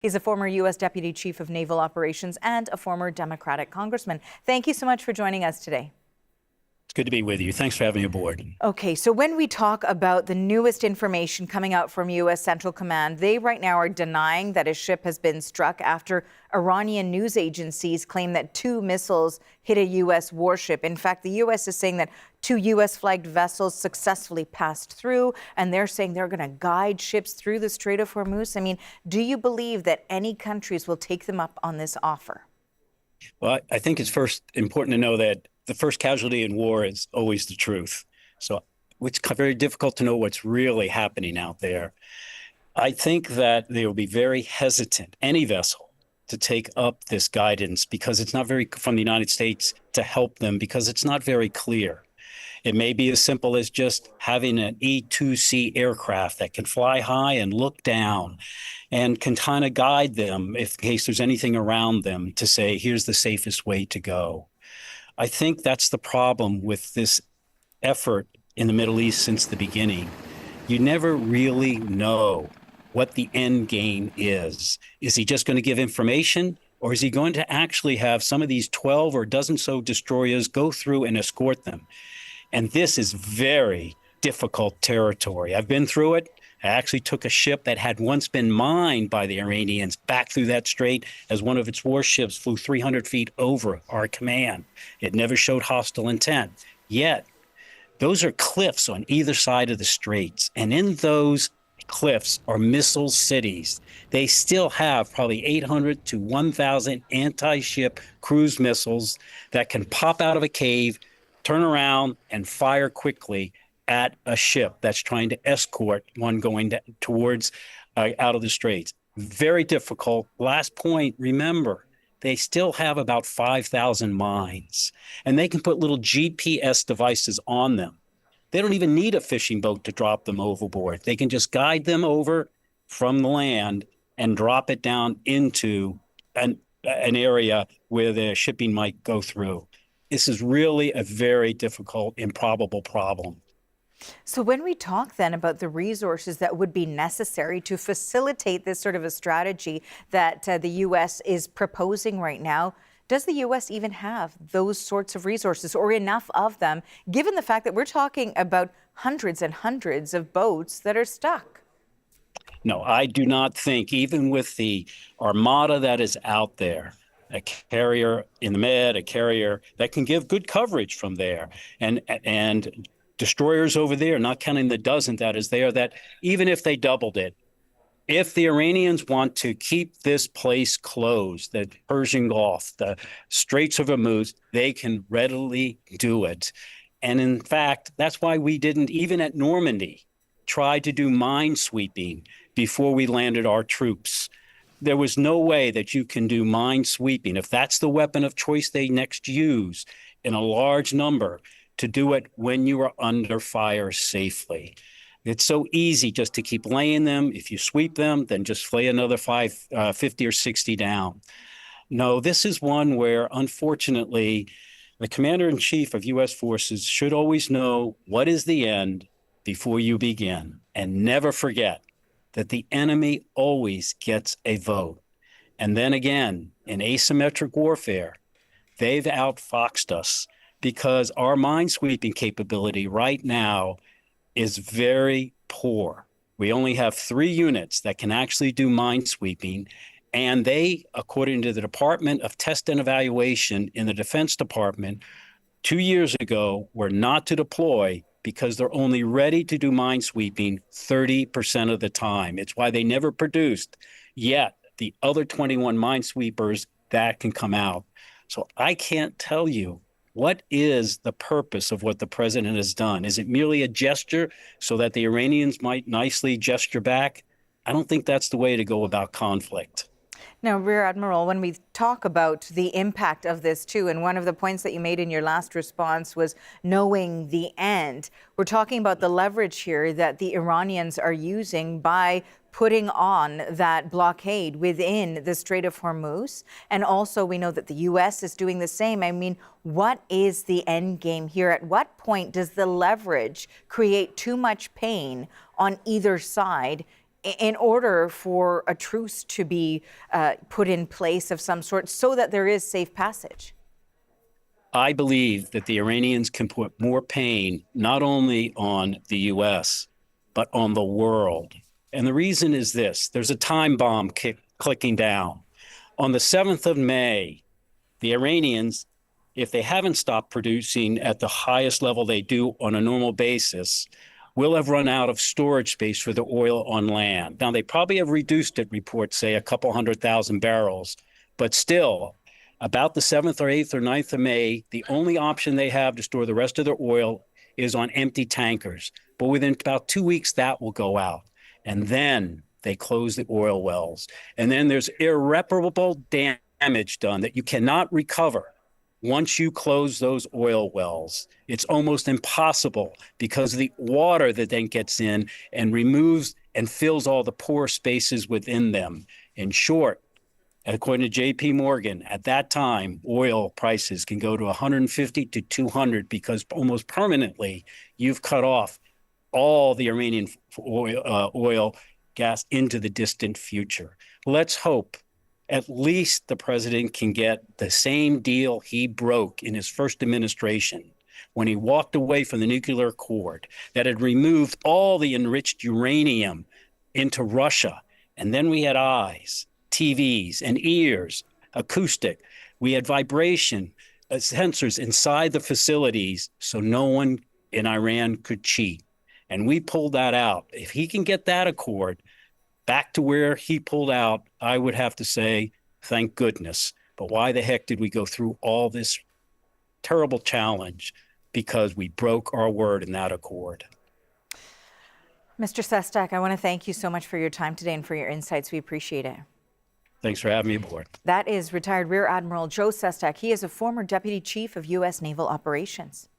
He's a former U.S. Deputy Chief of Naval Operations and a former Democratic congressman. Thank you so much for joining us today. It's good to be with you. Thanks for having me aboard. Okay, so when we talk about the newest information coming out from U.S. Central Command, they right now are denying that a ship has been struck after Iranian news agencies claim that 2 missiles hit a U.S. warship. In fact, the U.S. is saying that 2 U.S.-flagged vessels successfully passed through, and they're saying they're going to guide ships through the Strait of Hormuz. I mean, do you believe that any countries will take them up on this offer? Well, I think it's first important to know that the first casualty in war is always the truth. So it's very difficult to know what's really happening out there. I think that they will be very hesitant, any vessel, to take up this guidance because it's not very, from the United States, to help them because it's not very clear. It may be as simple as just having an E-2C aircraft that can fly high and look down and can kind of guide them in case there's anything around them to say, here's the safest way to go. I think that's the problem with this effort in the Middle East since the beginning. You never really know what the end game is. Is he just going to give information, or is he going to actually have some of these 12 or a dozen so destroyers go through and escort them? And this is very difficult territory. I've been through it. I actually took a ship that had once been mined by the Iranians back through that strait as one of its warships flew 300 feet over our command. It never showed hostile intent. Yet, those are cliffs on either side of the straits. And in those cliffs are missile cities. They still have probably 800 to 1,000 anti-ship cruise missiles that can pop out of a cave, turn around, and fire quickly at a ship that's trying to escort one going towards out of the straits. Very difficult. Last point, remember, they still have about 5,000 mines, and they can put little GPS devices on them. They don't even need a fishing boat to drop them overboard. They can just guide them over from the land and drop it down into an area where the shipping might go through. This is really a very difficult, improbable problem. So when we talk then about the resources that would be necessary to facilitate this sort of a strategy that the U.S. is proposing right now, does the U.S. even have those sorts of resources or enough of them, given the fact that we're talking about hundreds and hundreds of boats that are stuck? No, I do not think, even with the armada that is out there, a carrier in the Med, a carrier that can give good coverage from there, and destroyers over there, not counting the dozen that is there, that even if they doubled it, if the Iranians want to keep this place closed, the Persian Gulf, the Straits of Hormuz, they can readily do it. And in fact, that's why we didn't, even at Normandy, try to do mine sweeping before we landed our troops. There was no way that you can do mine sweeping, if that's the weapon of choice they next use in a large number, to do it when you are under fire safely. It's so easy just to keep laying them. If you sweep them, then just lay another 50 or 60 down. No, this is one where, unfortunately, the commander-in-chief of U.S. forces should always know what is the end before you begin, and never forget that the enemy always gets a vote. And then again, in asymmetric warfare, they've outfoxed us, because our minesweeping capability right now is very poor. We only have 3 units that can actually do minesweeping, and they, according to the Department of Test and Evaluation in the Defense Department, 2 years ago were not to deploy because they're only ready to do minesweeping 30% of the time. It's why they never produced yet the other 21 minesweepers that can come out. So I can't tell you, what is the purpose of what the president has done? Is it merely a gesture so that the Iranians might nicely gesture back? I don't think that's the way to go about conflict. Now, Rear Admiral, when we talk about the impact of this too, and one of the points that you made in your last response was knowing the end. We're talking about the leverage here that the Iranians are using by putting on that blockade within the Strait of Hormuz. And also we know that the U.S. is doing the same. I mean, what is the end game here? At what point does the leverage create too much pain on either side in order for a truce to be put in place of some sort so that there is safe passage? I believe that the Iranians can put more pain not only on the U.S., but on the world. And the reason is this: there's a time bomb clicking down. On the 7th of May, the Iranians, if they haven't stopped producing at the highest level they do on a normal basis, will have run out of storage space for the oil on land. Now, they probably have reduced it, reports say, a couple 100,000 barrels, but still, about the 7th or 8th or 9th of May, the only option they have to store the rest of their oil is on empty tankers. But within about 2 weeks, that will go out. And then they close the oil wells. And then there's irreparable damage done that you cannot recover once you close those oil wells. It's almost impossible because of the water that then gets in and removes and fills all the pore spaces within them. In short, according to J.P. Morgan, at that time, oil prices can go to 150 to 200 because almost permanently you've cut off all the Iranian oil gas into the distant future. Let's hope at least the president can get the same deal he broke in his first administration when he walked away from the nuclear accord that had removed all the enriched uranium into Russia. And then we had eyes, TVs, and ears, acoustic. We had vibration sensors inside the facilities so no one in Iran could cheat. And we pulled that out. If he can get that accord back to where he pulled out, I would have to say, thank goodness. But why the heck did we go through all this terrible challenge? Because we broke our word in that accord. Mr. Sestak, I want to thank you so much for your time today and for your insights. We appreciate it. Thanks for having me aboard. That is retired Rear Admiral Joe Sestak. He is a former Deputy Chief of U.S. Naval Operations.